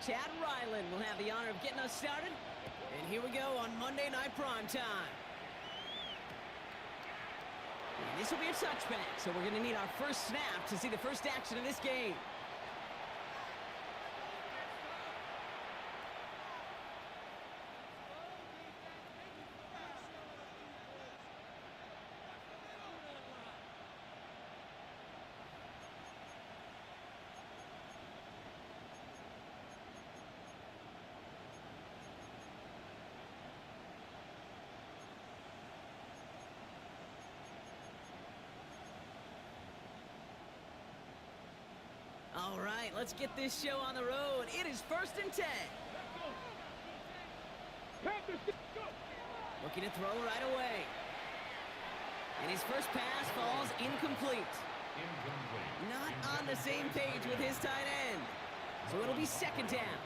Chad Ryland will have the honor of getting us started. And here we go on Monday Night Primetime. And this will be a touchback, so we're going to need our first snap to see the first action of this game. All right, let's get this show on the road. It is 1st and 10. Looking to throw right away. And his first pass falls incomplete. Not on the same page with his tight end. So it'll be 2nd down.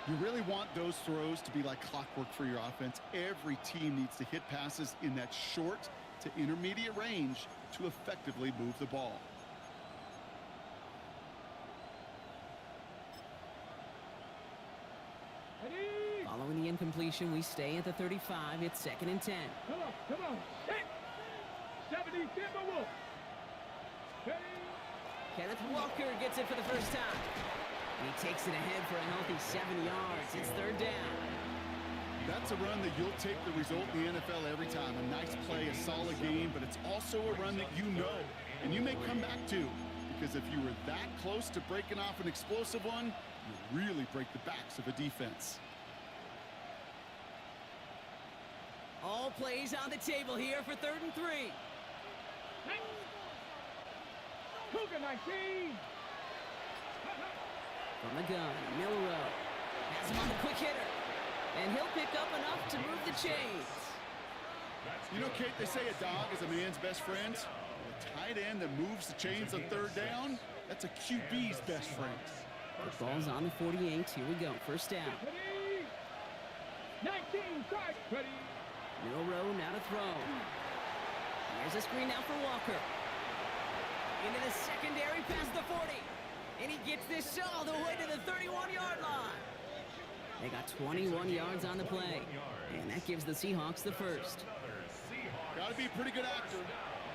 You really want those throws to be like clockwork for your offense. Every team needs to hit passes in that short to intermediate range to effectively move the ball. Following the incompletion, we stay at the 35. It's 2nd and 10. Come on. Hit. 70, Timber Wolf. Kenneth Walker gets it for the first time. And he takes it ahead for a healthy 7 yards. It's 3rd down. That's a run that you'll take the result in the NFL every time. A nice play, a solid game, but it's also a run that you know and you may come back to. Because if you were that close to breaking off an explosive one, you really break the backs of a defense. All plays on the table here for 3rd and 3. Cougar 19. From the gun, Milrow has him on the quick hitter. And he'll pick up enough to move the chains. You know, Kate, they say a dog is a man's best friend. A tight end that moves the chains on 3rd down, that's a QB's best friend. The ball's on the 48. Here we go. 1st down. 19, strike. Ready. Milrow now to throw. Here's a screen now for Walker. Into the secondary past the 40. And he gets this all the way to the 31-yard line. They got 21 yards on the play. And that gives the Seahawks the first. Got to be a pretty good actor.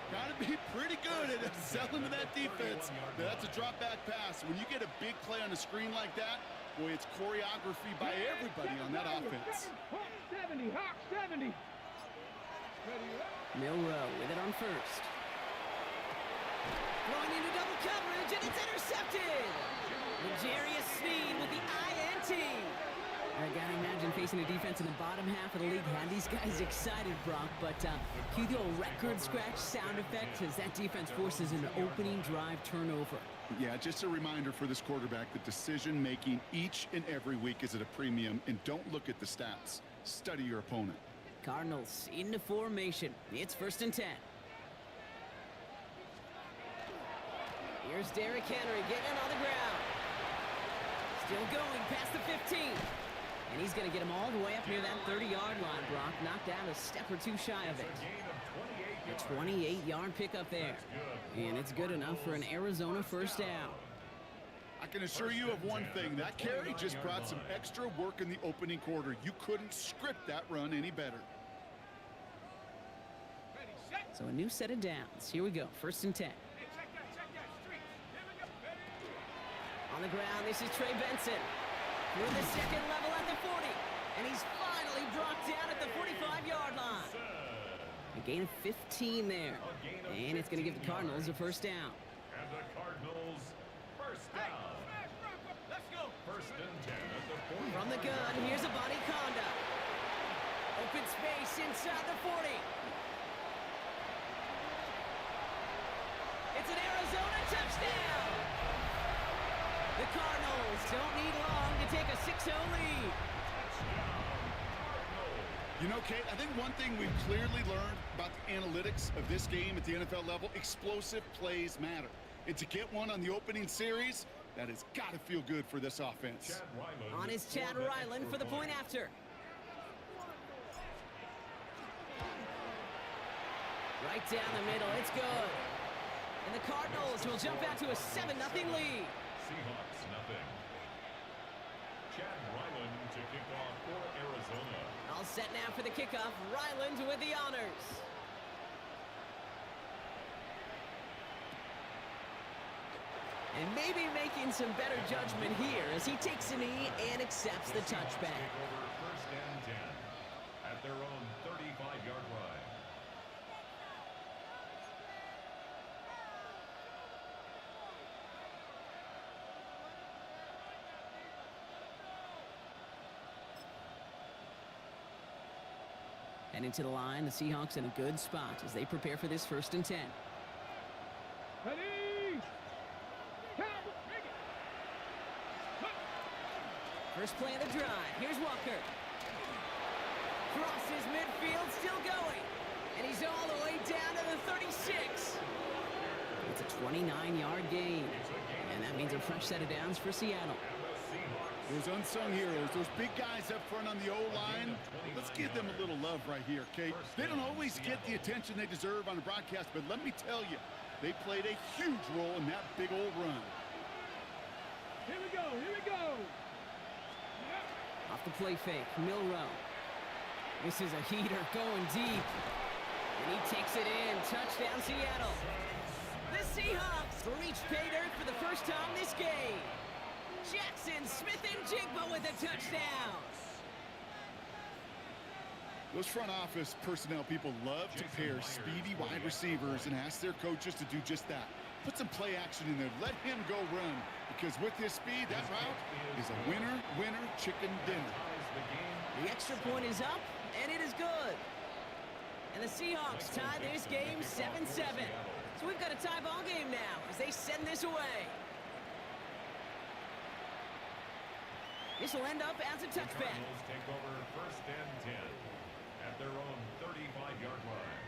Got to be pretty good at selling to that defense. Now, that's a drop-back pass. When you get a big play on a screen like that, boy, it's choreography by everybody on that offense. 70, Hawk 70. Milrow with it on 1st. Throwing into double coverage, and it's intercepted. L'Jarius Sneed with the INT. I gotta imagine facing a defense in the bottom half of the league had these guys excited, Brock, but cue the old record scratch sound effect as that defense forces an opening drive turnover. Yeah, just a reminder for this quarterback that decision-making each and every week is at a premium, and don't look at the stats. Study your opponent. Cardinals into formation. It's 1st and 10. Here's Derrick Henry getting on the ground. Still going past the 15. And he's going to get him all the way up near that 30-yard line, Brock. Knocked out a step or two shy of it. A 28-yard pickup there. And it's good enough for an Arizona 1st down. I can assure you of one thing. That carry just brought some extra work in the opening quarter. You couldn't script that run any better. So a new set of downs. Here we go. 1st and 10. On the ground, this is Trey Benson. Through the 2nd level at the 40. And he's finally brought down at the 45-yard line. A gain of 15 there. And it's going to give the Cardinals a 1st down. And the Cardinals 1st down. Let's go. 1st and 10 at the 40. From the gun, here's a body conduct. Open space inside the 40. It's an Arizona touchdown. The Cardinals don't need long to take a 6-0 lead. You know, Kate, I think one thing we've clearly learned about the analytics of this game at the NFL level, explosive plays matter. And to get one on the opening series, that has got to feel good for this offense. On is Chad Ryland for the point after. Right down the middle, it's good. And the Cardinals will jump out to a 7-0 lead. Seahawks 0. Chad Ryland to kick off for Arizona. All set now for the kickoff. Ryland with the honors. And maybe making some better judgment here as he takes a knee and accepts the touchback. Take over 1st and 10 at their own 35-yard line. And into the line, the Seahawks in a good spot as they prepare for this 1st and 10. Ready? First play of the drive. Here's Walker. Crosses midfield, still going. And he's all the way down to the 36. It's a 29-yard gain. And that means a fresh set of downs for Seattle. Those unsung heroes, those big guys up front on the O-line, let's give them a little love right here, okay? They don't always get the attention they deserve on the broadcast, but let me tell you, they played a huge role in that big old run. Here we go, here we go. Off the play fake, Milrow. This is a heater going deep. And he takes it in. Touchdown, Seattle. The Seahawks reach pay dirt for the first time this game. Jackson, Smith, and Jigba with a touchdown. Those front office personnel people love to pair speedy wide receivers and ask their coaches to do just that. Put some play action in there. Let him go run. Because with his speed, that route is a winner, winner, chicken dinner. The extra point is up, and it is good. And the Seahawks tie this game 7-7. So we've got a tie ball game now as they send this away. This will end up as a touchback. Cardinals take over 1st and 10 at their own 35-yard line.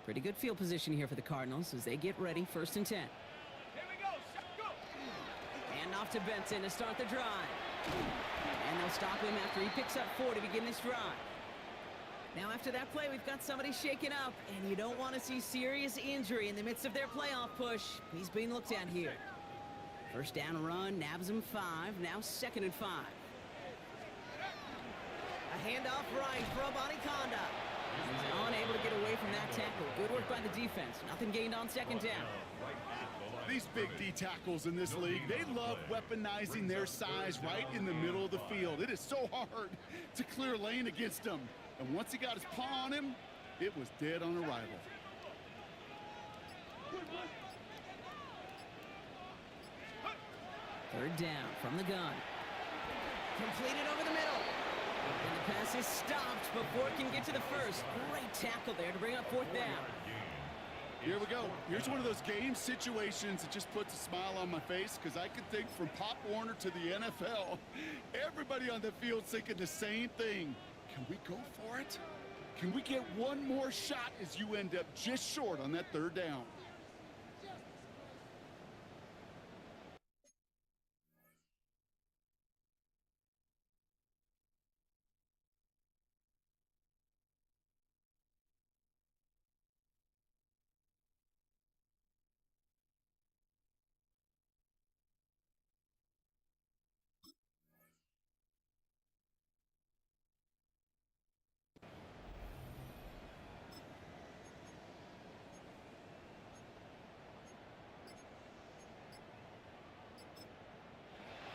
Pretty good field position here for the Cardinals as they get ready 1st and 10. Here we go, go. And off to Benson to start the drive. And they'll stop him after he picks up 4 to begin this drive. Now after that play, we've got somebody shaken up, and you don't want to see serious injury in the midst of their playoff push. He's being looked at here. First down run, nabs him 5, now 2nd and 5. A handoff right for Abanikanda. He's unable to get away from that tackle. Good work by the defense. Nothing gained on 2nd down. These big D tackles in this league, they love weaponizing their size right in the middle of the field. It is so hard to clear lane against them. And once he got his paw on him, it was dead on arrival. Third down from the gun. Completed over the middle. And the pass is stopped before it can get to the first. Great tackle there to bring up 4th down. Here we go. Here's one of those game situations that just puts a smile on my face because I can think from Pop Warner to the NFL. Everybody on the field's thinking the same thing. Can we go for it? Can we get one more shot as you end up just short on that 3rd down?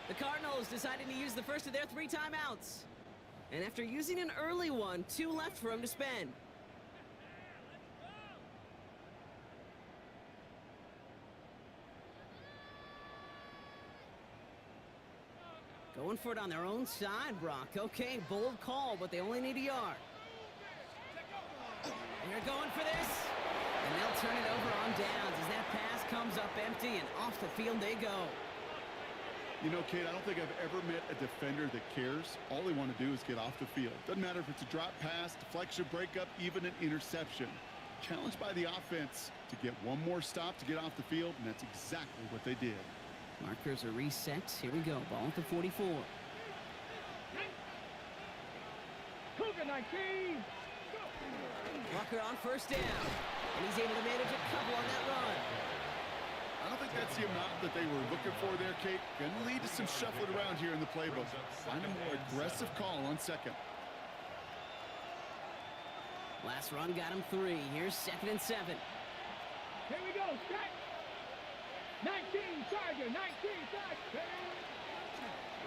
The Cardinals decided to use the first of their 3 timeouts. And after using an early one, 2 left for him to spend. Going for it on their own side, Brock. Okay, bold call, but they only need a yard. And they're going for this. And they'll turn it over on downs as that pass comes up empty, and off the field they go. You know, Kate, I don't think I've ever met a defender that cares. All they want to do is get off the field. Doesn't matter if it's a drop pass, deflection, breakup, even an interception. Challenged by the offense to get one more stop to get off the field, and that's exactly what they did. Markers are reset. Here we go. Ball at the 44. Cougar 19. Walker on 1st down. And he's able to manage a couple on that run. I don't think that's the amount that they were looking for there, Kate. Going to lead to some shuffling around here in the playbook. Find a more aggressive call on second. Last run got him 3. Here's 2nd and 7. Here we go, set. 19, Tiger, 19, Tiger.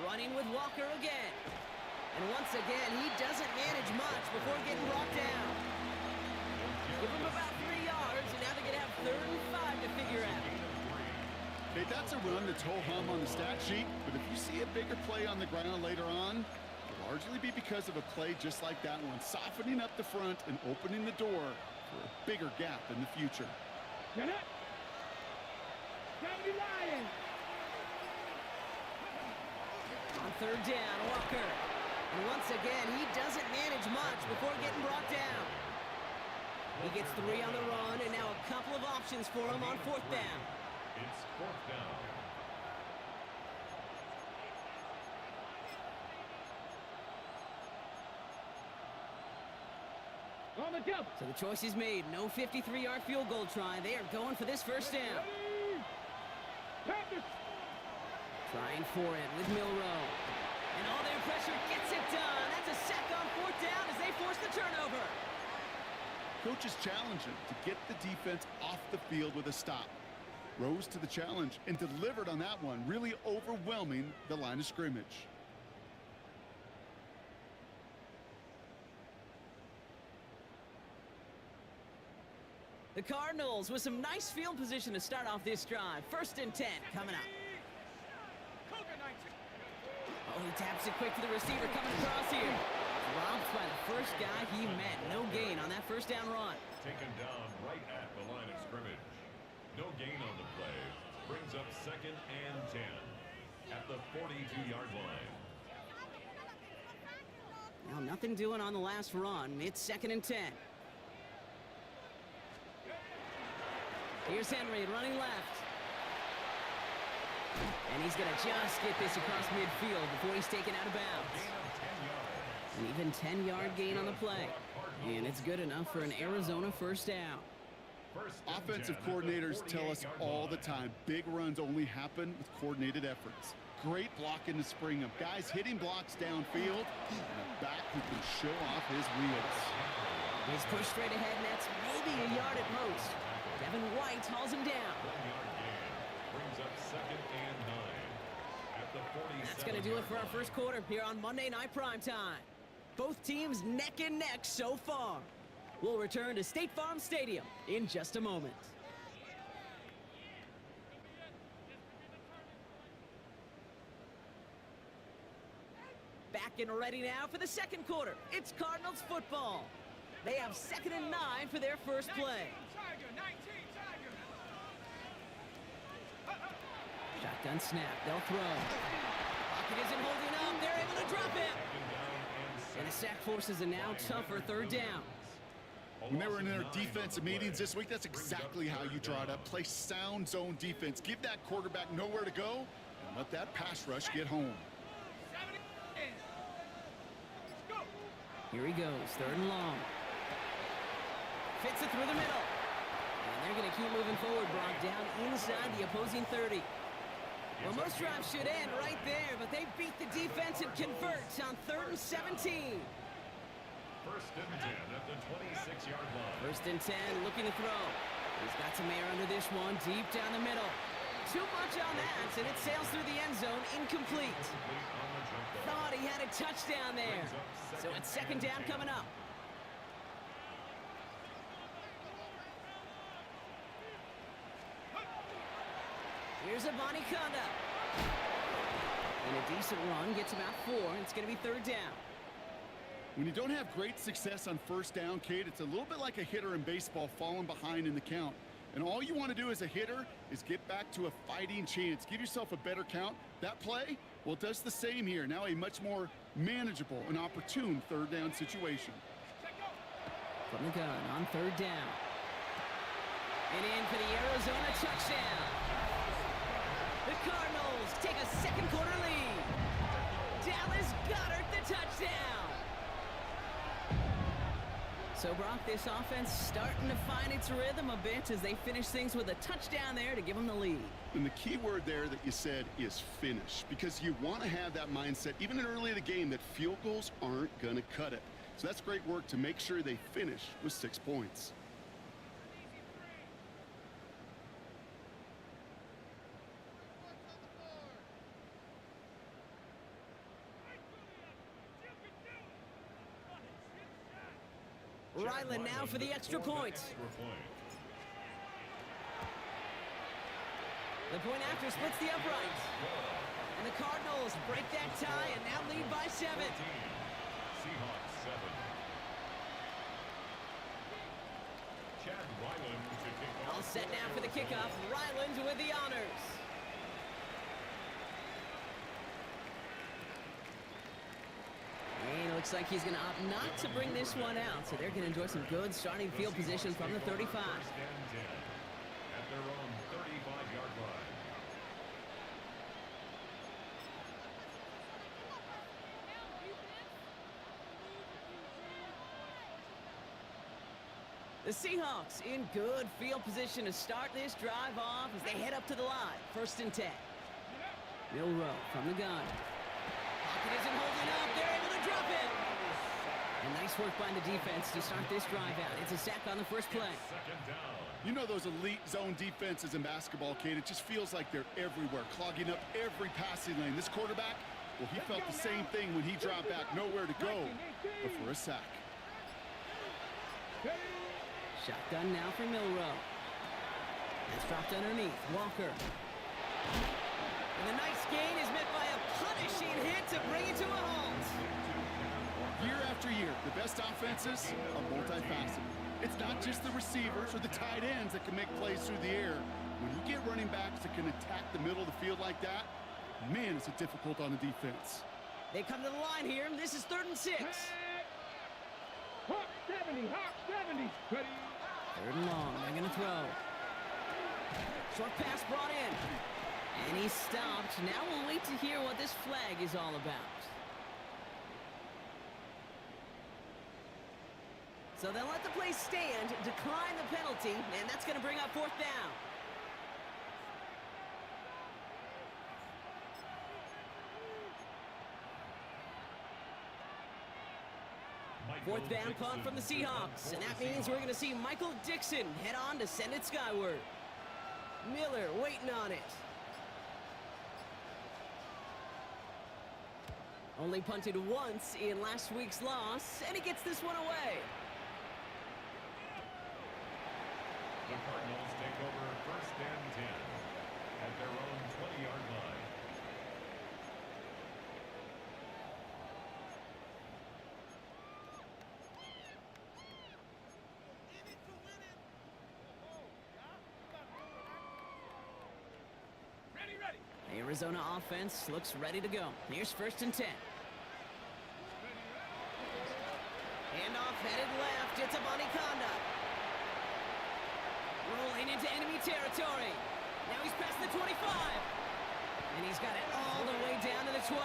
Running with Walker again. And once again, he doesn't manage much before getting brought down. Give him about 3 yards, and now they're going to have 3rd and 5 to figure out. Hey, that's a run that's ho-hum on the stat sheet, but if you see a bigger play on the ground later on, it'll largely be because of a play just like that one, softening up the front and opening the door for a bigger gap in the future. Get up. 70 Lions. On 3rd down, Walker. And once again, he doesn't manage much before getting brought down. He gets 3 on the run, and now a couple of options for him on 4th down. It's 4th down. On the jump. So the choice is made. No 53-yard field goal try. They are going for this 1st down. Panthers. Trying for it with Milrow. And all their pressure gets it done. That's a sack on 4th down as they force the turnover. Coach is challenging to get the defense off the field with a stop. Rose to the challenge and delivered on that one, really overwhelming the line of scrimmage. The Cardinals with some nice field position to start off this drive. 1st and 10 coming up. Oh, he taps it quick to the receiver coming across here. Dropped by the first guy he met. No gain on that 1st down run. Taken down right at the line of scrimmage. No gain on the play. Brings up 2nd and 10 at the 42-yard line. Now nothing doing on the last run. It's 2nd and 10. Here's Henry running left. And he's going to just get this across midfield before he's taken out of bounds. An even 10-yard gain on the play. And it's good enough for an Arizona 1st down. Offensive coordinators tell us all the time, big runs only happen with coordinated efforts. Great blocking to spring them. Guys hitting blocks downfield, and a back who can show off his wheels. He's pushed straight ahead, and that's maybe a yard at most. Devin White hauls him down. 1-yard gain. Brings up 2nd and 9 at the 47. That's going to do it for our 1st quarter here on Monday Night Primetime. Both teams neck and neck so far. We'll return to State Farm Stadium in just a moment. Back and ready now for the 2nd quarter. It's Cardinals football. They have 2nd and 9 for their first play. Shotgun snap. They'll throw. Pocket isn't holding up. They're able to drop it. And the sack forces a now tougher 3rd down. When they were in their defensive meetings this week, that's exactly how you draw it up. Play sound zone defense. Give that quarterback nowhere to go and let that pass rush get home. Here he goes, 3rd and long. Fits it through the middle. And they're going to keep moving forward, Brock, down inside the opposing 30. Well, most drives should end right there, but they beat the defense and convert on 3rd and 17. 1st and 10 at the 26-yard line. 1st and 10, looking to throw. He's got some air under this one, deep down the middle. Too much on that, and it sails through the end zone, incomplete. Thought he had a touchdown there. So it's 2nd down coming up. Here's a Bonnie Conda. And a decent run gets about 4. It's going to be 3rd down. When you don't have great success on 1st down, Kate, it's a little bit like a hitter in baseball falling behind in the count. And all you want to do as a hitter is get back to a fighting chance. Give yourself a better count. That play, well, it does the same here. Now a much more manageable and opportune 3rd down situation. From the gun on 3rd down. And in for the Arizona touchdown. The Cardinals take a 2nd quarter lead. Dallas Goedert the touchdown. So, Brock, this offense starting to find its rhythm a bit as they finish things with a touchdown there to give them the lead. And the key word there that you said is finish, because you want to have that mindset, even early in the game, that field goals aren't going to cut it. So that's great work to make sure they finish with 6 points. Ryland now for the extra point. The point after splits the upright. And the Cardinals break that tie and now lead by 7. Seahawks 7. Chad Ryland to kick off. All set now for the kickoff. Ryland with the honors. And it looks like he's going to opt not to bring this one out, so they're going to enjoy some good starting field position from the 35. 1st and 10 at their own 35-yard line. The Seahawks in good field position to start this drive off as they head up to the line. 1st and 10. Milroe from the gun. Pocket isn't holding up. They're able to drop it. And nice work by the defense to start this drive out. It's a sack on the first play. 2nd down. You know those elite zone defenses in basketball, Kate, it just feels like they're everywhere, clogging up every passing lane. This quarterback, well, he felt the same thing when he dropped back, nowhere to go but for a sack. Shotgun now for Milroe. That's dropped underneath. Walker. And the nice gain is met by a punishing hit to bring it to a halt. Year after year, the best offenses are multifaceted. It's not just the receivers or the tight ends that can make plays through the air. When you get running backs that can attack the middle of the field like that, man, it's difficult on the defense. They come to the line here. This is 3rd and 6. Hawk 70, Hawk 70. Ready. 3rd and long. They're going to throw. Short pass brought in. And he stopped. Now we'll wait to hear what this flag is all about. So they'll let the play stand, decline the penalty, and that's going to bring up 4th down. Fourth down punt from the Seahawks, and that means we're going to see Michael Dixon head on to send it skyward. Miller waiting on it. Only punted once in last week's loss, and he gets this one away. The Cardinals take over 1st and 10 at their own 20-yard line. Ready, ready. The Arizona offense looks ready to go. Here's 1st and 10. Handoff headed left. It's a bunny conduct. Rolling into enemy territory. Now he's past the 25. And he's got it all the way down to the 12.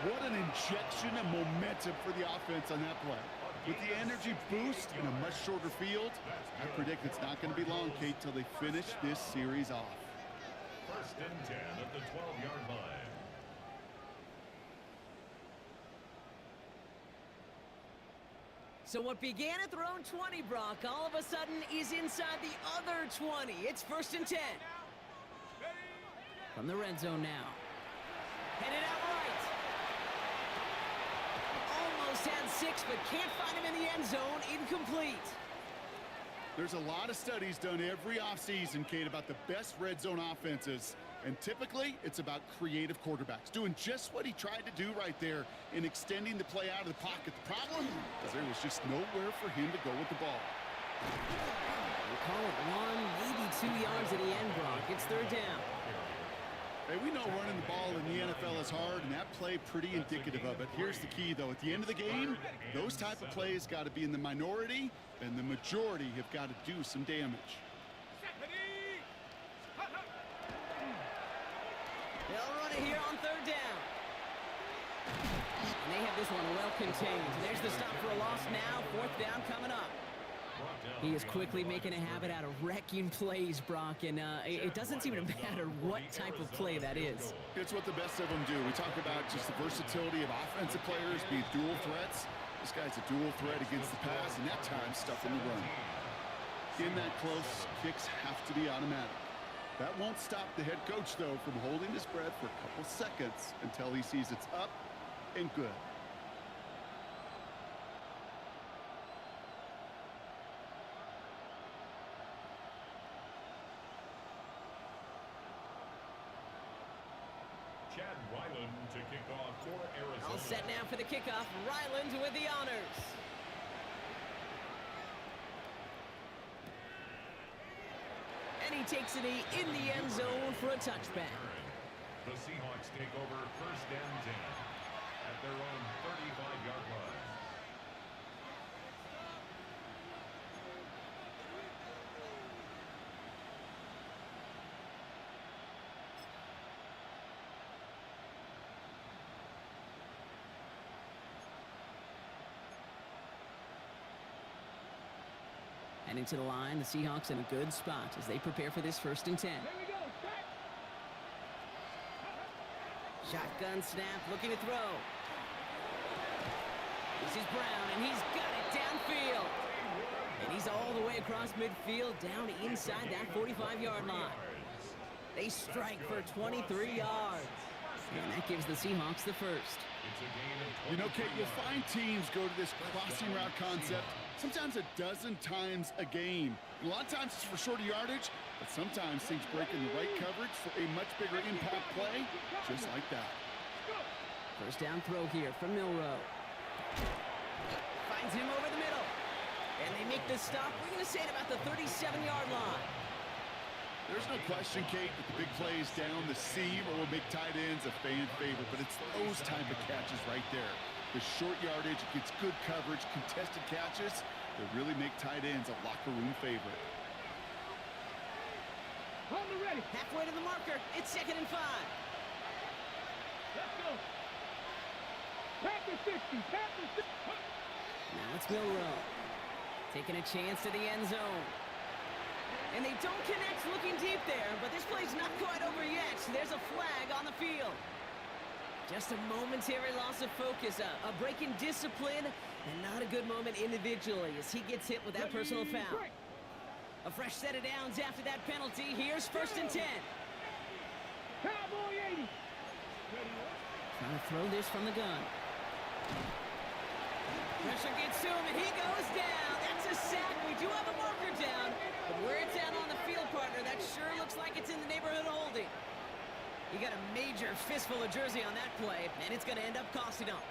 What an injection of momentum for the offense on that play. With the energy boost in a much shorter field, I predict it's not going to be long, Kate, till they finish this series off. 1st and 10 at the 12-yard line. So what began at their own 20, Brock, all of a sudden is inside the other 20. It's 1st and 10. From the red zone now. Headed out right. Almost had 6, but can't find him in the end zone. Incomplete. There's a lot of studies done every offseason, Kate, about the best red zone offenses. And typically, it's about creative quarterbacks doing just what he tried to do right there in extending the play out of the pocket. The problem is there was just nowhere for him to go with the ball. We'll call it 1, maybe 2 yards at the end, Brock. It's 3rd down. Hey, we know running the ball in the NFL is hard, and that play pretty indicative of it. Here's the key, though. At the end of the game, those type of plays got to be in the minority, and the majority have got to do some damage. They'll run it here on 3rd down. And they have this one well contained. There's the stop for a loss now. 4th down coming up. He is quickly making a habit out of wrecking plays, Brock, and it doesn't seem to matter what type of play that is. It's what the best of them do. We talk about just the versatility of offensive players being dual threats. This guy's a dual threat against the pass, and that time stuffing the run. In that close, kicks have to be automatic. That won't stop the head coach, though, from holding his breath for a couple seconds until he sees it's up and good. Chad Ryland to kick off for Arizona. All set now for the kickoff. Ryland with the honors. And he takes a knee in the end zone for a touchback. The Seahawks take over 1st and 10 at their own 35-yard line. Heading to the line, the Seahawks in a good spot as they prepare for this 1st and 10. Here we go. Set. Shotgun snap, looking to throw. This is Brown, and he's got it downfield. And he's all the way across midfield, down inside that 45-yard line. They strike for 23 yards. And that gives the Seahawks the first. You know, Kate, you'll find teams go to this crossing route concept sometimes a dozen times a game. And a lot of times it's for shorter yardage, but sometimes things break in the right coverage for a much bigger impact play, just like that. 1st down throw here from Milroe. Finds him over the middle. And they make the stop. We're going to say it about the 37-yard line. There's no question, Kate, that the big plays down the seam will make tight ends a fan favorite, but it's those type of catches right there. The short yardage, it gets good coverage, contested catches that really make tight ends a locker room favorite. Hold it ready. Halfway to the marker. It's 2nd and 5. Let's go. Panther 60. Panther 60. Now it's Milroe. Taking a chance to the end zone. And they don't connect looking deep there, but this play's not quite over yet. There's a flag on the field. Just a momentary loss of focus, a break in discipline, and not a good moment individually as he gets hit with that personal foul. A fresh set of downs after that penalty. Here's 1st and 10. Cowboy 80. Trying to throw this from the gun. Pressure gets to him, and he goes down. That's a sack. We do have a marker down, but where it's at on the field, partner, that sure looks like it's in the neighborhood of holding. He got a major fistful of jersey on that play, and it's going to end up costing him.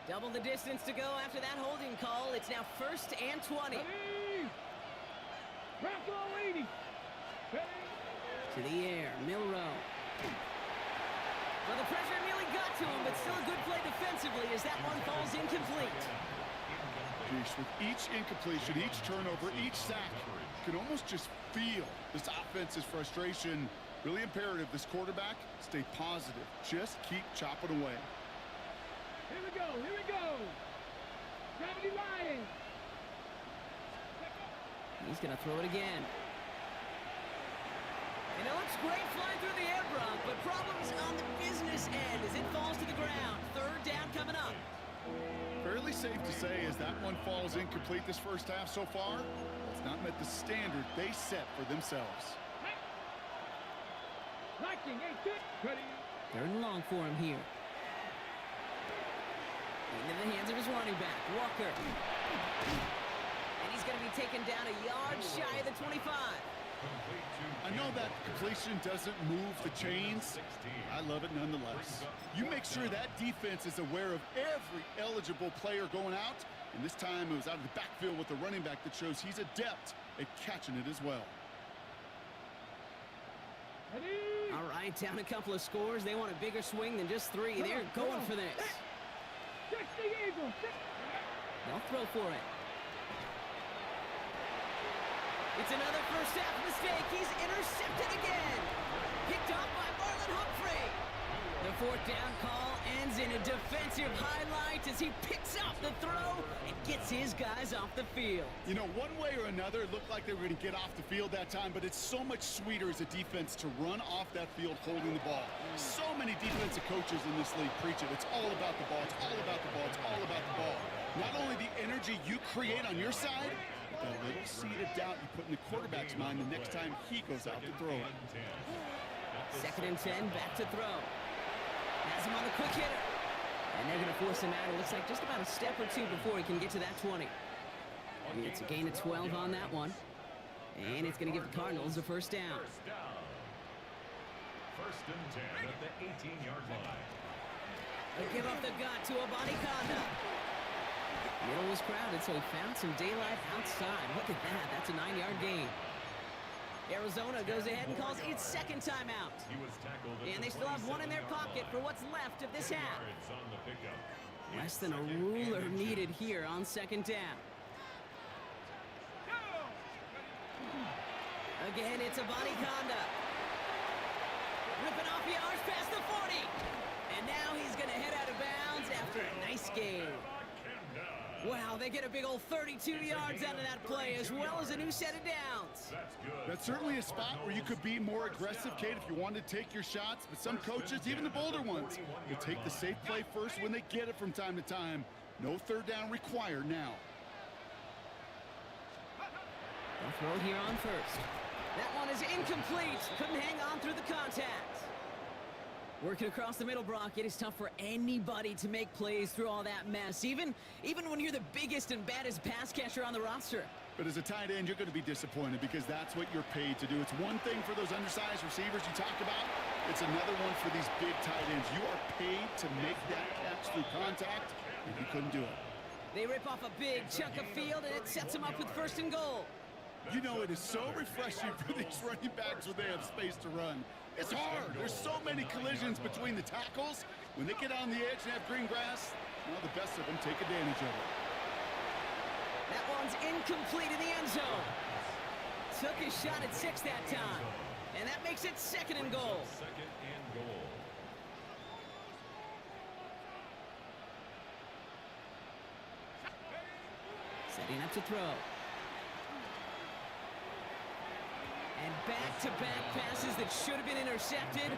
Double the distance to go after that holding call. It's now 1st and 20. Bronco 80. To the air, Milroe. Well, the pressure nearly got to him, but still a good play defensively as that one falls incomplete. With each incompletion, each turnover, each sack, you can almost just feel this offense's frustration. Really imperative, this quarterback, stay positive. Just keep chopping away. Here we go. Here we go. Gravity line. He's going to throw it again. And it looks great flying through the air, Brock, but problems on the business end as it falls to the ground. 3rd down coming up. Fairly safe to say as that one falls incomplete this 1st half so far, it's not met the standard they set for themselves. Liking 8-6. 3rd and long for him here. Into the hands of his running back, Walker. And he's going to be taken down a yard shy of the 25. I know that completion doesn't move the chains. I love it nonetheless. You make sure that defense is aware of every eligible player going out. And this time it was out of the backfield with the running back that shows he's adept at catching it as well. All right, down a couple of scores. They want a bigger swing than just 3. They're going for this. They'll throw for it. It's another first half mistake. He's intercepted again. Picked off by Marlon Humphrey. The fourth down call ends in a defensive highlight as he picks up the throw and gets his guys off the field. You know, one way or another, it looked like they were going to get off the field that time, but it's so much sweeter as a defense to run off that field holding the ball. So many defensive coaches in this league preach it. It's all about the ball. It's all about the ball. It's all about the ball. Not only the energy you create on your side, but that little seed of doubt you put in the quarterback's mind the next time he goes out to throw it. 2nd and 10, back to throw. Has him on the quick hitter. And they're going to force him out. It looks like just about a step or two before he can get to that 20. And it's a gain of 12 on that one. And it's going to give the Cardinals a first down. First and 10 at the 18-yard line. They give up the gut to Abani Kanda. Middle was crowded, so he found some daylight outside. Look at that. That's a 9-yard gain. Arizona goes ahead and calls its second timeout. He was tackled And they still have one in their pocket for what's left of this half. on the pickup. Less than a ruler needed here on 2nd down. Again, it's Abani Kanda. Ripping off yards past the 40. And now he's going to head out of bounds after a nice game. Wow, they get a big old 32 yards out of that play, as well as a new set of downs. That's certainly a spot where you could be more aggressive, Kate, if you wanted to take your shots. But some coaches, even the bolder ones, will take the safe play first when they get it from time to time. No third down required now. They'll throw here on first. That one is incomplete. Couldn't hang on through the contact. Working across the middle, Brock, it is tough for anybody to make plays through all that mess, even when you're the biggest and baddest pass catcher on the roster. But as a tight end, you're going to be disappointed because that's what you're paid to do. It's one thing for those undersized receivers you talk about. It's another one for these big tight ends. You are paid to make that catch through contact, and you couldn't do it. They rip off a big chunk of field, and it sets them up with 1st and goal. You know, it is so refreshing for these running backs when they have space to run. It's hard. There's so many collisions between the tackles. When they get on the edge and have green grass, well, the best of them take advantage of it. That one's incomplete in the end zone. Took his shot at 6 that time. And that makes it 2nd and goal. 2nd and goal. Setting up to throw. And back-to-back passes that should have been intercepted.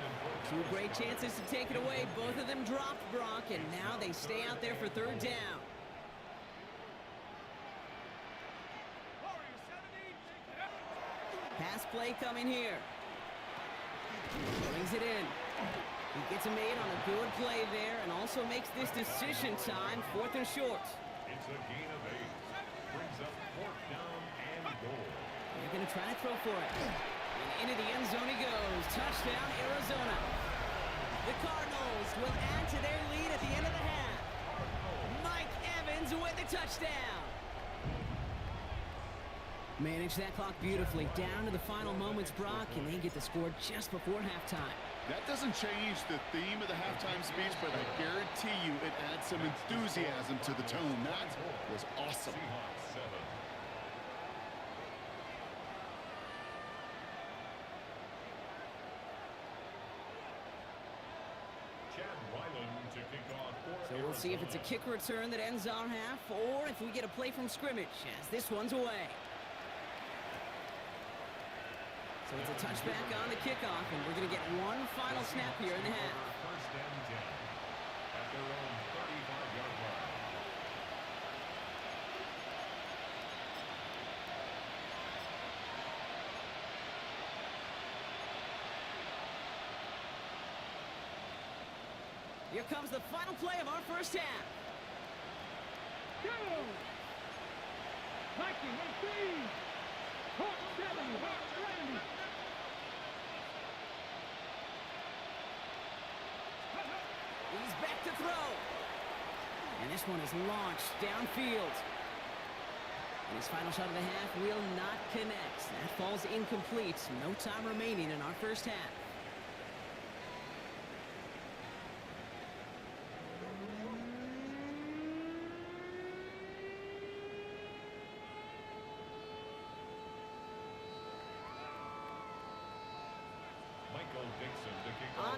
2 great chances to take it away. Both of them dropped, Brock, and now they stay out there for 3rd down. Pass play coming here. Brings it in. He gets a made on a good play there and also makes this decision time 4th and short. It's a gain of 8. Brings up 4th down and goal. They're going to try to throw for it. And into the end zone he goes. Touchdown, Arizona. The Cardinals will add to their lead at the end of the half. Mike Evans with the touchdown. Manage that clock beautifully. Down to the final moments, Brock, and they get the score just before halftime. That doesn't change the theme of the halftime speech, but I guarantee you it adds some enthusiasm to the tone. That was awesome. Seahawks 7. To kick off for So we'll see if it's a kick return that ends our half, or if we get a play from scrimmage, as this one's away. So it's a touchback on the kickoff, and we're going to get one final snap here in the half. 1st and 10 at their own 35-yard line. Here comes the final play of our first half. Go! Mikey, wait, please! Hawk 70, Hawk 70. He's back to throw. And this one is launched downfield. And his final shot of the half will not connect. That falls incomplete. No time remaining in our first half.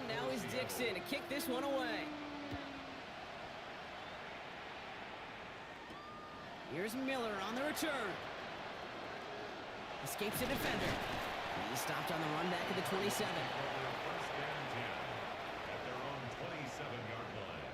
on. Now is Dixon to kick this one away. Here's Miller on the return. Escapes the defender. He's stopped on the run back at the 27. First and 10 at their own 27-yard line.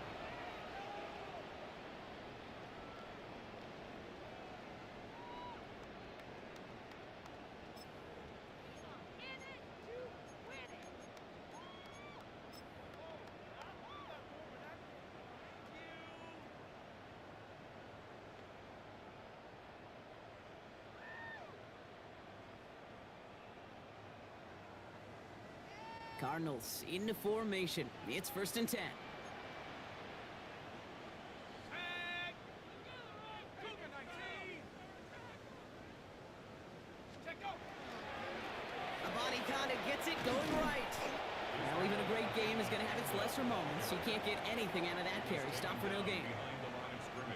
Cardinals into formation. It's 1st and 10. Abani Kanda gets it going right. Now even a great game is going to have its lesser moments. You can't get anything out of that carry. Stop for no gain.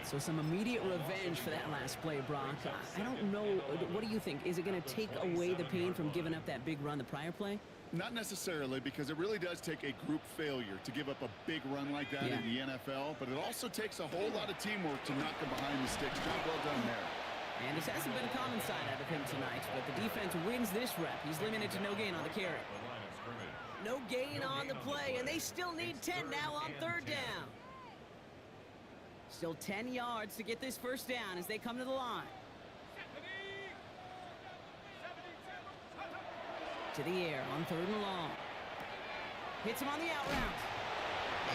So some immediate revenge for that last play, Brock. I don't know. What do you think? Is it going to take away the pain from giving up that big run the prior play? Not necessarily, because it really does take a group failure to give up a big run like that in the NFL, but it also takes a whole lot of teamwork to knock him behind the sticks. Job well done there. And this hasn't been a common side out of him tonight, but the defense wins this rep. He's limited to no gain on the carry. No gain on the play, and they still need 10 now on 3rd down. Still 10 yards to get this 1st down as they come to the line. To the air on 3rd and long. Hits him on the out route.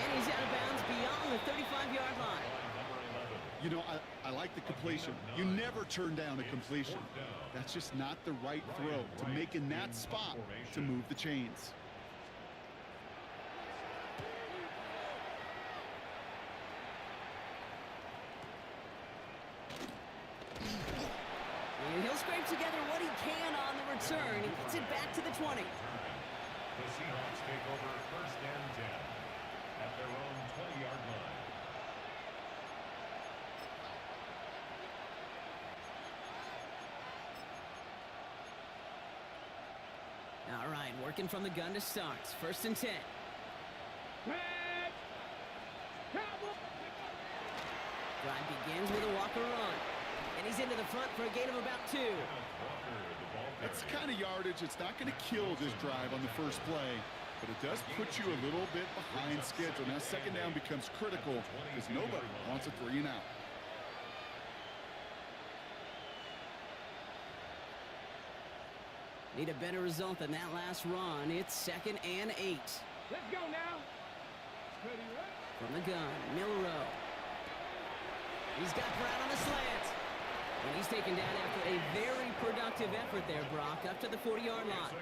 And he's out of bounds beyond the 35-yard line. You know, I like the completion. You never turn down a completion. That's just not the right throw to make in that spot to move the chains. And he'll scrape together what he can on the return. He gets it back to the 20. The Seahawks take over 1st and 10 at their own 20-yard line. All right, working from the gun to start. 1st and 10. Drive begins with a Walker run. And he's into the front for a gain of about 2. That's the kind of yardage that's not going to kill this drive on the first play, but it does put you a little bit behind schedule. Now 2nd down becomes critical because nobody wants a 3 and out. Need a better result than that last run. It's 2nd and 8. Let's go now. From the gun, Milrow. He's got Brown on the slant. And he's taken down after a very productive effort there, Brock, up to the 40-yard line.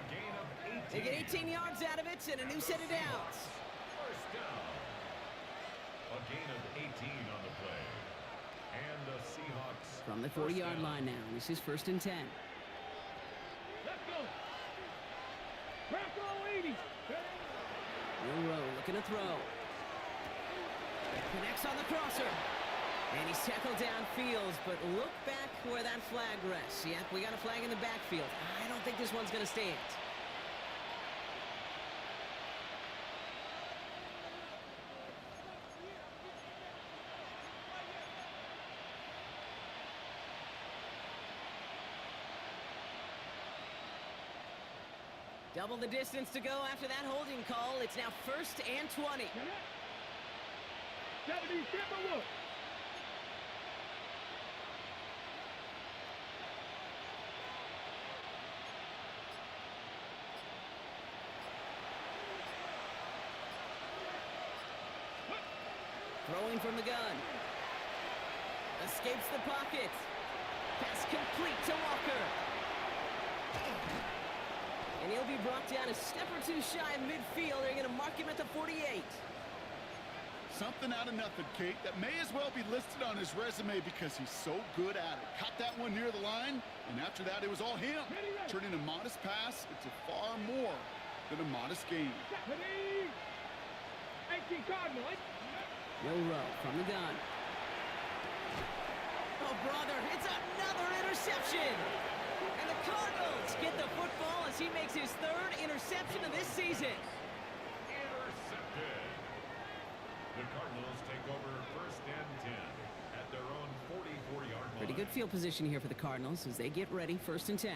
They get 18 yards out of it and a new set of downs. 1st down. A gain of 18 on the play. And the Seahawks From the 40-yard line now. This is 1st and 10. Let's go. Bronco 80. Milrow looking to throw. Connects on the crosser. And he's tackled downfield, but look back where that flag rests. Yep, we got a flag in the backfield. I don't think this one's going to stand. Double the distance to go after that holding call. It's now 1st and 20. 77 look. Throwing from the gun. Escapes the pocket. Pass complete to Walker. And he'll be brought down a step or two shy of midfield. They're going to mark him at the 48. Something out of nothing, Kate, that may as well be listed on his resume because he's so good at it. Caught that one near the line, and after that, it was all him. Turning a modest pass into far more than a modest gain. 18 Cardinal. Milrow from the gun. Oh, brother, it's another interception. And the Cardinals get the football as he makes his 3rd interception of this season. The Cardinals take over 1st and 10 at their own 44-yard line. Pretty good field position here for the Cardinals as they get ready, 1st and 10.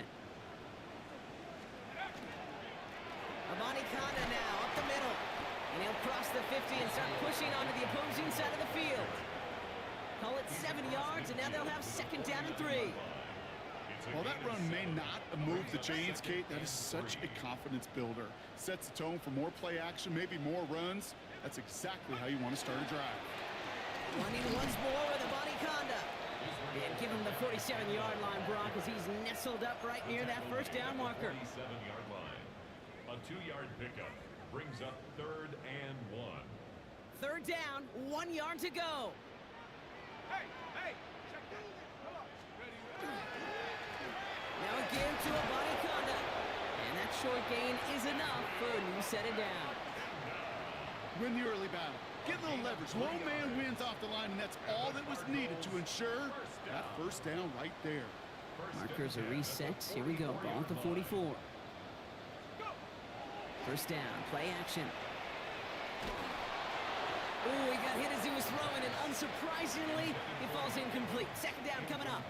Abani Kanda now up the middle. And he'll cross the 50 and start pushing onto the opposing side of the field. Call it 7 yards, and now they'll have 2nd down and 3. While that run may not move the chains, Kate, that is such a confidence builder. Sets the tone for more play action, maybe more runs. That's exactly how you want to start a drive. Running once more with Abani Kanda. And give him the 47-yard line, Brock, as he's nestled up right near that 1st down marker. 47-yard line. A 2-yard pickup brings up 3rd and 1. 3rd down, 1 yard to go. Hey, check that. Come on. Ready. Now again to Abani Kanda. And that short gain is enough for a new set of down. Win the early battle. Get a little leverage. Low man wins off the line, and that's all that was needed to ensure that 1st down right there. Markers are reset. Here we go. Ball at the 44. 1st down. Play action. Oh, he got hit as he was throwing, and unsurprisingly, it falls incomplete. 2nd down coming up.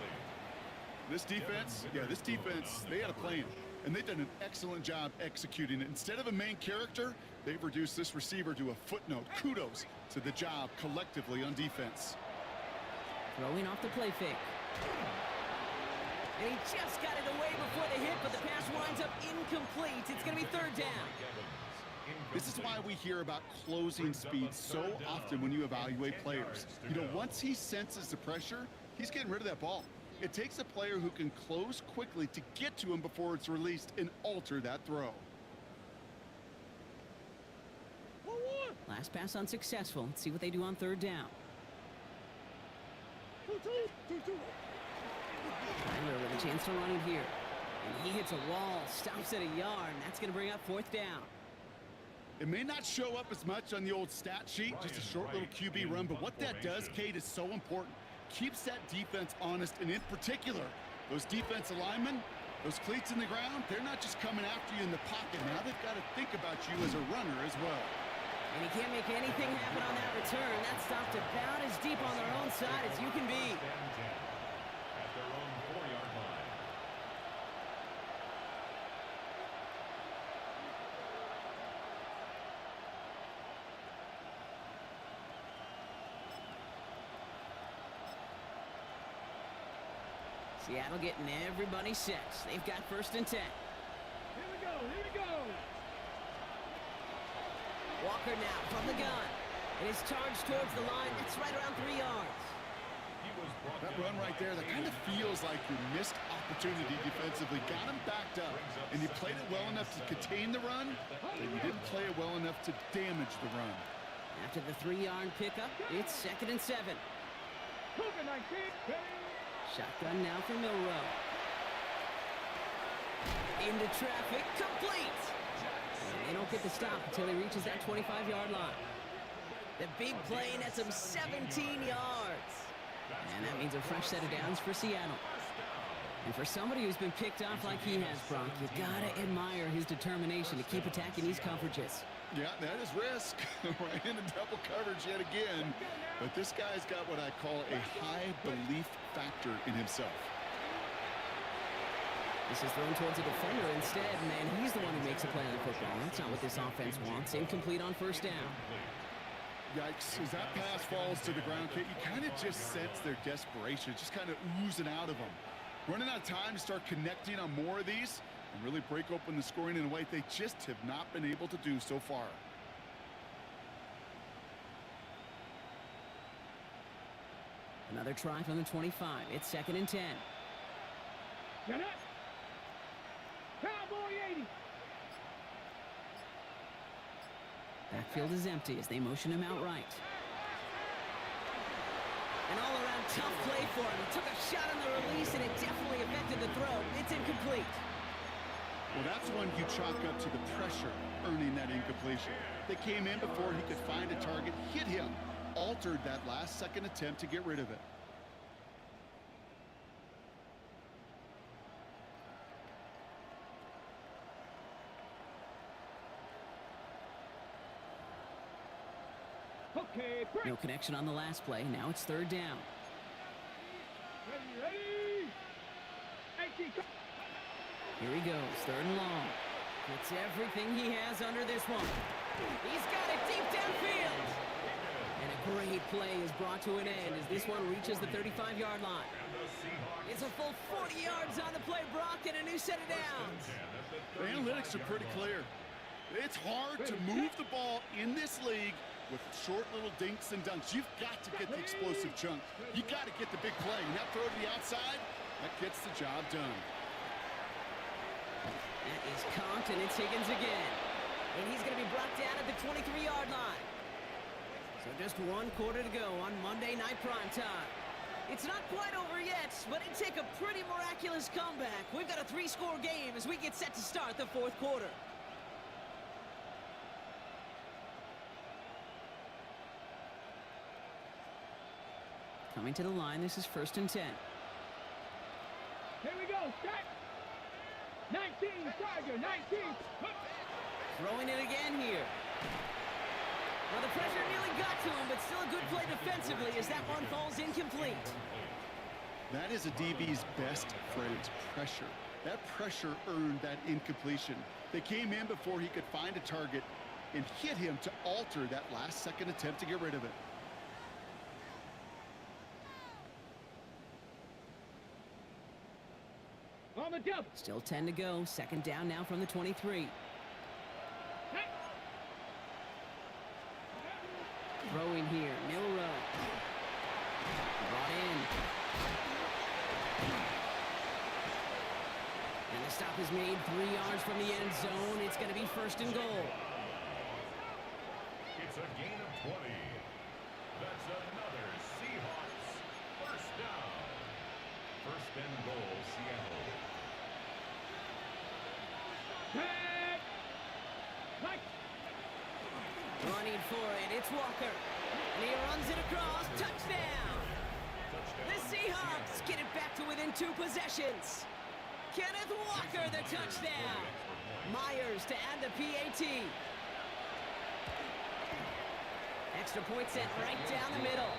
This defense, they had a plan, and they've done an excellent job executing it. Instead of a main character, they've reduced this receiver to a footnote. Kudos to the job collectively on defense. Throwing off the play fake. And he just got it away before the hit, but the pass winds up incomplete. It's going to be 3rd down. This is why we hear about closing speed so often when you evaluate players. You know, once he senses the pressure, he's getting rid of that ball. It takes a player who can close quickly to get to him before it's released and alter that throw. Last pass unsuccessful. Let's see what they do on 3rd down. Tyler with a chance to run it here. And he hits a wall, stops at a yard, and that's going to bring up 4th down. It may not show up as much on the old stat sheet, just a short little QB run, but what that does, Kate, is so important. Keeps that defense honest, and in particular, those defensive linemen, those cleats in the ground, they're not just coming after you in the pocket. Now they've got to think about you as a runner as well. And he can't make anything happen on that return. That stopped about as deep on their own side as you can be. At their own 4-yard line. Seattle getting everybody set. They've got 1st and 10. Here we go. Walker now from the gun. And his charge towards the line. It's right around 3 yards. That run right there, that kind of feels like your missed opportunity defensively. Got him backed up, and you played it well enough to contain the run, but you didn't play it well enough to damage the run. After the 3-yard pickup, it's 2nd and 7. Shotgun now for Milrow. Into traffic, complete! And they don't get the stop until he reaches that 25-yard line. The big play nets him 17 yards. And that means a fresh set of downs for Seattle. And for somebody who's been picked off like he has, Brock, you gotta admire his determination to keep attacking these coverages. Yeah, that is risk. Right into double coverage yet again. But this guy's got what I call a high belief factor in himself. This is thrown towards a defender instead, man. He's the one who makes a play on the football. That's not what this offense wants. Incomplete on 1st down. Yikes. As that pass falls to the ground, Kate, you kind of just sense their desperation. It's just kind of oozing out of them. Running out of time to start connecting on more of these and really break open the scoring in a way they just have not been able to do so far. Another try from the 25. It's 2nd and 10. Get up. Cowboy 80. Backfield is empty as they motion him out right. An all-around tough play for him. He took a shot on the release, and it definitely affected the throw. It's incomplete. Well, that's one you chalk up to the pressure earning that incompletion. They came in before he could find a target, hit him, altered that last-second attempt to get rid of it. Okay. No connection on the last play. Now it's third down. Ready. 18. Here he goes, third and long. Puts everything he has under this one. He's got it deep downfield. And a great play is brought to an end as this one reaches the 35-yard line. It's a full 40 yards on the play, Brock, and a new set of downs. The analytics are pretty clear. It's hard to move the ball in this league with short little dinks and dunks. You've got to get the explosive chunk. You got to get the big play. And that throw to the outside, that gets the job done. That is conked, and it's Higgins again. And he's going to be brought down at the 23-yard line. So just one quarter to go on Monday Night Primetime. It's not quite over yet, but it'd take a pretty miraculous comeback. We've got a 3-score game as we get set to start the fourth quarter. Coming to the line, this is 1st and 10. Here we go. Start. 19. Tiger. 19. Throwing it again here. Well, the pressure nearly got to him, but still a good play defensively as that one falls incomplete. That is a DB's best friend, pressure. That pressure earned that incompletion. They came in before he could find a target and hit him to alter that last-second attempt to get rid of it. On the double. Still 10 to go. Second down now from the 23. Throwing here, Milrow. Brought in. And the stop is made 3 yards from the end zone. It's going to be 1st and goal. It's a gain of 20. That's another Seahawks first down. 1st and goal, Seattle. Running for it, it's Walker. And he runs it across. Touchdown! The Seahawks get it back to within 2 possessions. Kenneth Walker, the touchdown. Myers to add the PAT. Extra point sent right down the middle.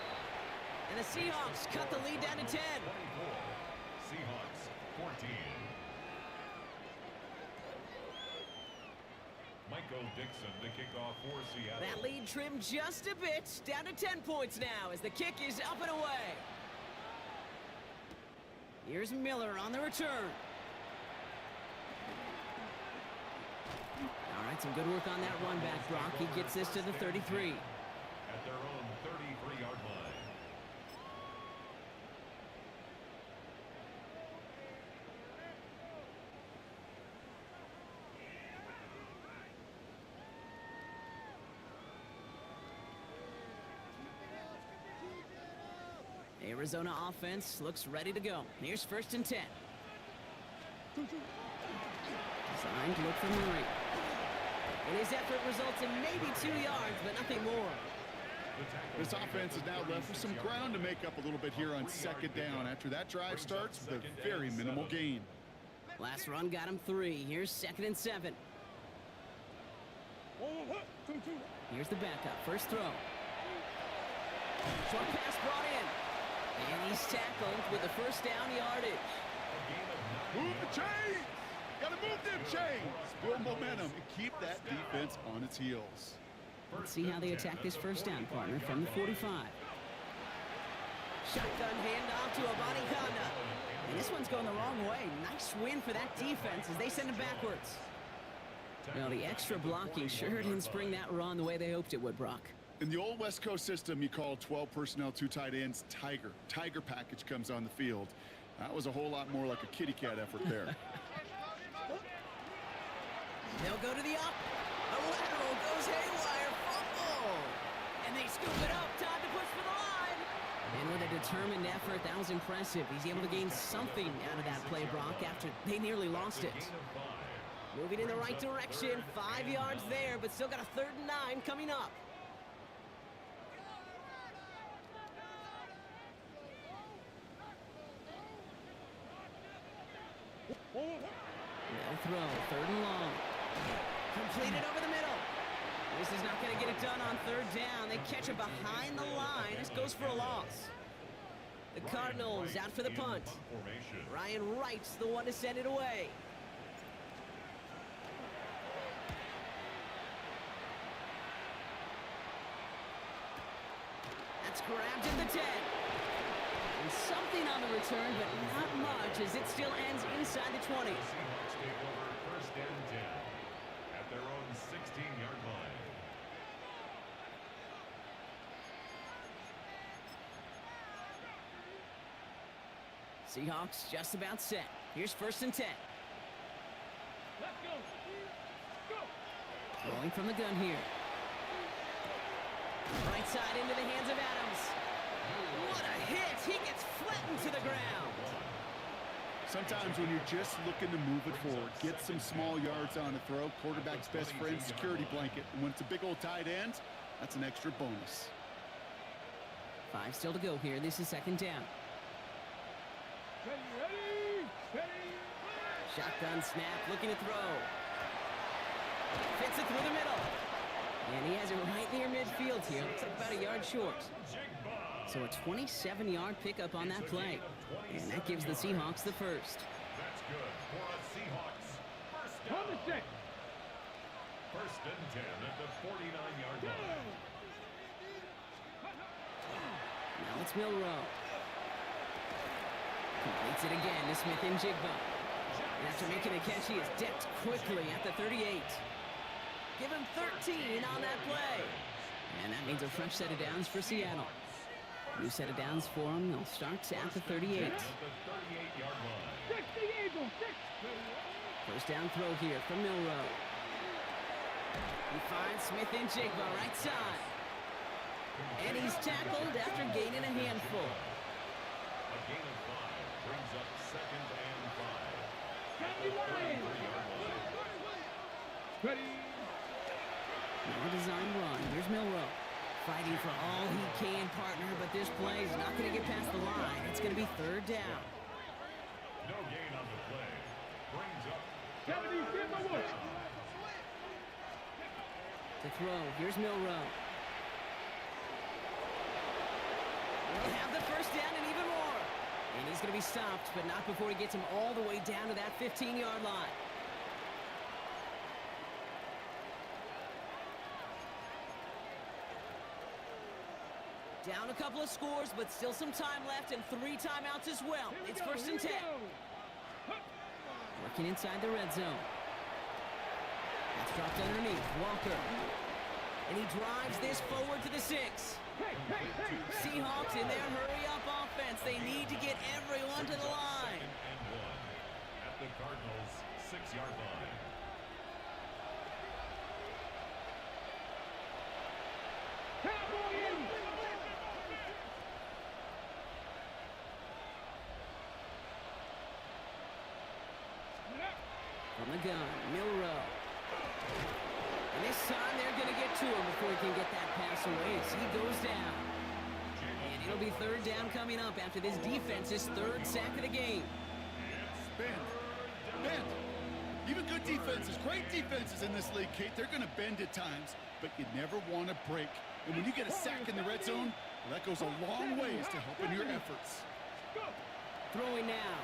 And the Seahawks cut the lead down to 10. 24. Seahawks 14. Michael Dixon to kick off for Seattle. That lead trimmed just a bit, down to 10 points now as the kick is up and away. Here's Miller on the return. All right, some good work on that run back, Brock. He gets this to the 33. At their own 33-yard line. Arizona offense looks ready to go. Here's 1st and 10. Designed to look for Murray. And his effort results in maybe 2 yards, but nothing more. This offense is now left with some ground to make up a little bit here on 2nd down after that drive starts with a very minimal gain. Last run got him 3. Here's 2nd and 7. Here's the backup. First throw. Short pass brought in. And he's tackled with the first down yardage. Move the chains! Gotta move them chains! Build momentum and keep that defense on its heels. Let's see how they attack this first down, partner, from the 45. Shotgun handoff to Abanikanda. And this one's going the wrong way. Nice win for that defense as they send him backwards. Well, the extra blocking sure didn't spring that run the way they hoped it would, Brock. In the old West Coast system, you call 12 personnel, 2 tight ends, Tiger. Tiger package comes on the field. That was a whole lot more like a kitty cat effort there. They'll go to the up. A lateral goes haywire. Fumble. And they scoop it up. Time to push for the line. And with a determined effort, that was impressive. He's able to gain something out of that play, Brock, after they nearly lost it. Moving in the right direction. 5 yards there, but still got a 3rd and 9 coming up. They'll throw, 3rd and long. Completed over the middle. This is not going to get it done on third down. They catch it behind the line. This goes for a loss. The Cardinals out for the punt. Ryan Wright's the one to send it away. That's grabbed at the 10. And something on the return, but not much, as it still ends inside the 20. Seahawks take over 1st and 10 at their own 16-yard line. Seahawks just about set. Here's 1st and 10. Let's go. Go. Throwing from the gun here. Right side into the hands of Adams. What a hit! He gets flattened to the ground. Sometimes when you're just looking to move it forward, get some small yards on a throw, quarterback's best friend, security blanket. And when it's a big old tight end, that's an extra bonus. 5 still to go here. This is 2nd down. Ready. Shotgun snap, looking to throw. Fits it through the middle. And he has it right near midfield here. Looks like about a yard short. So a 27-yard pickup on that play. And that gives the Seahawks the first. That's good for a Seahawks first On the down. set. 1st and 10 at the 49-yard line. Now it's Milrow. Completes it again to Smith and Jigba. And after making the catch, he is decked quickly at the 38. Give him 13 on that play. And that means a fresh set of downs for Seattle. New set of downs for them. They'll start at the 38. At the 38-yard line. 60 Eagles. 6. First down throw here from Milrow. He finds Smith and Jigba right side. And he's tackled after gaining a handful. A gain of 5 brings up 2nd and 5. At the 33-yard line. Ready. Now a design run. Here's Milrow. Fighting for all he can, partner, but this play is not going to get past the line. It's going to be 3rd down. No gain on the play. Brings up 70 Timberwood. To throw. Here's Milrow. They have the first down and even more. And he's going to be stopped, but not before he gets him all the way down to that 15-yard line. Down a couple of scores, but still some time left and 3 timeouts as well. It's 1st and 10. Working inside the red zone. That's dropped underneath. Walker. And he drives this forward to the 6. Seahawks in their hurry-up offense. They need to get everyone to the line. 2nd and 1 at the Cardinals' 6-yard line. From the gun, Milrow. And this time they're going to get to him before he can get that pass away as he goes down. And it'll be 3rd down coming up after this defense's 3rd sack of the game. Bend. Even good defenses, great defenses in this league, Kate, they're going to bend at times, but you never want to break. And when you get a sack in the red zone, well, that goes a long ways to helping your efforts. Throwing now.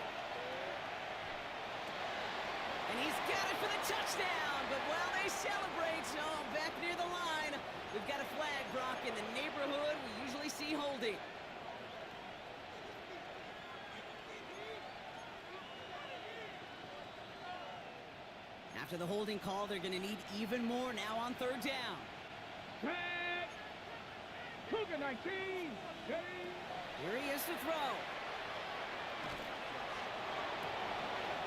And he's got it for the touchdown, but while they celebrate, back near the line, we've got a flag, Brock, in the neighborhood we usually see holding. After the holding call, they're going to need even more now on 3rd down. Red. Cougar 19. Ready. Here he is to throw.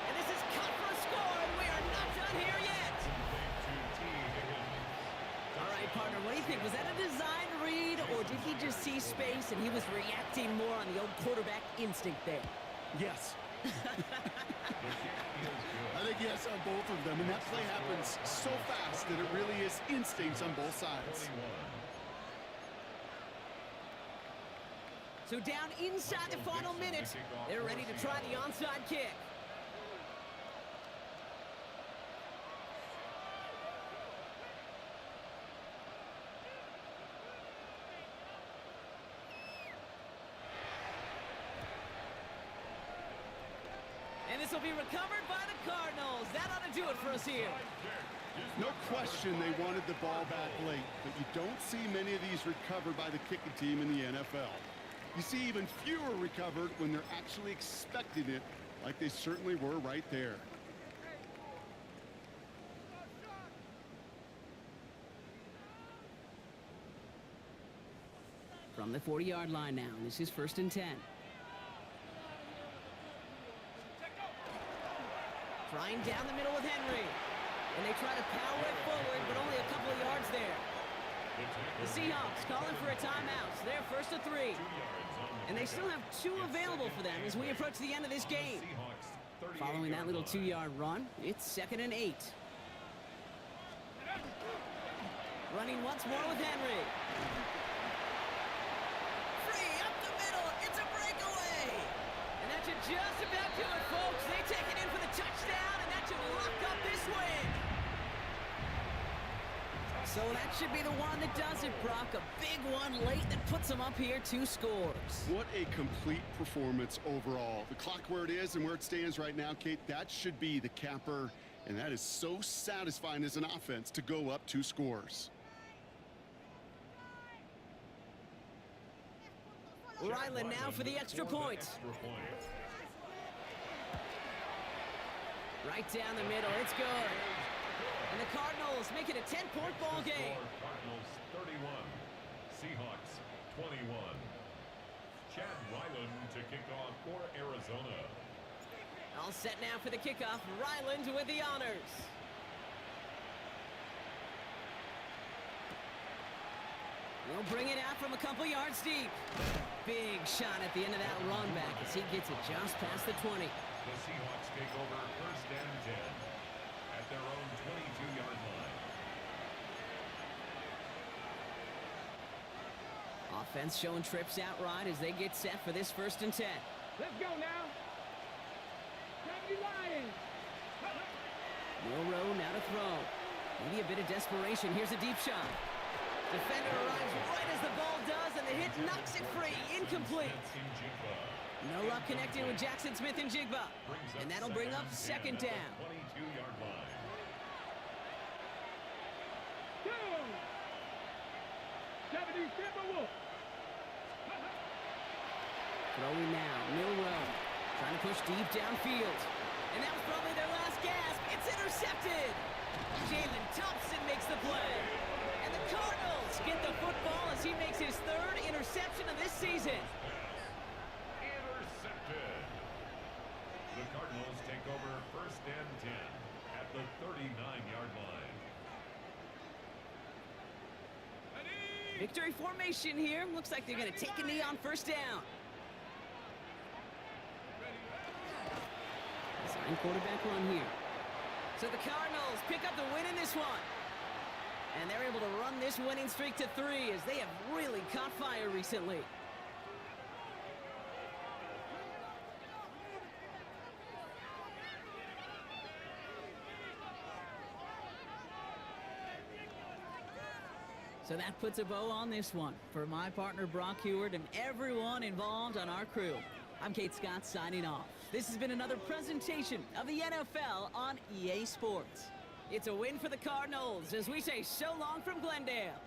And this is cut for a score, and we are not done here yet. All right, partner, what do you think? Was that a design read, or did he just see space and he was reacting more on the old quarterback instinct there? Yes. I think yes on both of them, and that play happens so fast that it really is instincts on both sides. So down inside the final minute, they're ready to try the onside kick. this will be recovered by the Cardinals. That ought to do it for us here. No question they wanted the ball back late, but you don't see many of these recovered by the kicking team in the NFL. You see even fewer recovered when they're actually expecting it, like they certainly were right there. From the 40-yard line now, this is 1st and 10. Trying down the middle with Henry. And they try to power it forward, but only a couple of yards there. The Seahawks calling for a timeout. So they're 1st and 3. And they still have 2 available for them as we approach the end of this game. Following that little 2-yard run, it's 2nd and 8. Running once more with Henry. Free up the middle. It's a breakaway. And that should just about do it, folks. They take it in for the touchdown, and that should lock up this win. So that should be the one that does it, Brock. A big one late that puts them up here 2 scores. What a complete performance overall. The clock where it is and where it stands right now, Kate, that should be the capper. And that is so satisfying as an offense to go up 2 scores. Ryland now for the extra point. Right down the middle. It's good. And the Cardinals make it a 10-point ball game. Cardinals 31, Seahawks 21. Chad Ryland to kick off for Arizona. All set now for the kickoff. Ryland with the honors. He'll bring it out from a couple yards deep. Big shot at the end of that run back as he gets it just past the 20. The Seahawks take over 1st and 10 at their own 22-yard line. Offense showing trips out right as they get set for this 1st and 10. Let's go now. Gravity Lions. Milrow now to throw. Maybe a bit of desperation. Here's a deep shot. Defender arrives right as the ball does, and the hit knocks it free. Incomplete. No luck connecting with Jackson Smith and Jigba. And that'll bring up 2nd down. 22-yard line. Go. 77 Wolf. Throwing now. Milrow trying to push deep downfield. And that was probably their last gasp. It's intercepted. Jalen Thompson makes the play. And the Cardinals get the football as he makes his 3rd interception of this season. Intercepted. The Cardinals take over 1st and 10 at the 39-yard line. Victory formation here. Looks like they're going to take a knee on 1st down. Design quarterback run here. So the Cardinals pick up the win in this one. And they're able to run this winning streak to 3 as they have really caught fire recently. So that puts a bow on this one. For my partner Brock Heward and everyone involved on our crew, I'm Kate Scott signing off. This has been another presentation of the NFL on EA Sports. It's a win for the Cardinals as we say so long from Glendale.